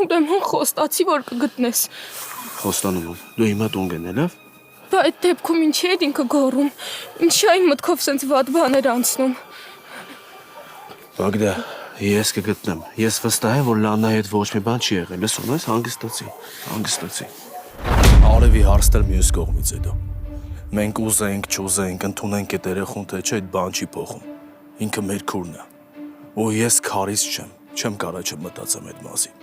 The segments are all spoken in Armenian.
Ուրեմն խոստացի, որ կգտնես։ Խոստանում եմ, դու հիմա տուն գնե, լավ։ Բա այդ դեպքում ինչի էր ինքը գոռում։ Ինչի այն մտքով սենց վատ բաներ անցնում։ Բագդա, ես կգտնեմ։ Ես վստահ եմ, որ Լանայի հետ ոչ մի բան չի եղել, լսում ես, հանգստացի։ Արևի հարստել մյուս կողմից հետո։ Մենք ուզենք, չուզենք, ընդունենք այդ երեխուն, թե չէ, այդ բան չի փոխում։ Ինքը մեր քուրն է։ Ու ես քարից չեմ կարա չմտածեմ այդ մասին։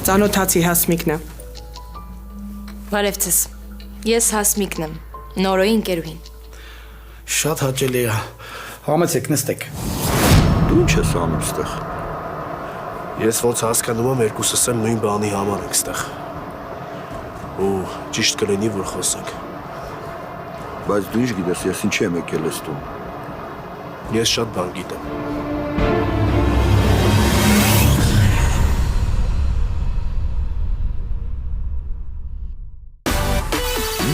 Ծանոթացի Հասմիկն է։ Բարև ձեզ։ Ես Հասմիկն եմ, Նորոյի ընկերուհին։ Շատ հաճելի է։ Համեցեք, նստեք։ Դու ինչ ես անում ստեղ։ Ես ոնց հասկանում եմ, երկուսս էլ նույն բանի համար ենք ստեղ։ Ու ճիշտ կլինի, որ խոսենք։ Բայց դու ինչ գիտես, ես ինչի եմ եկել ես տուն։ Ես շատ բան գիտեմ։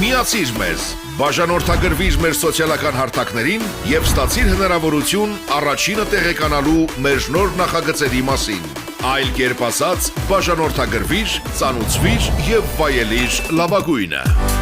Միացիր մեզ, բաժանորդագրվիր մեր սոցիալական հարթակներին և ստացիր հնարավորություն առաջինը տեղեկանալու մեր նոր նախագծերի մասին։ Այլ կերպ ասած, բաժանորդագրվիր, ծանուցվիր և վայելիր լավագույնը։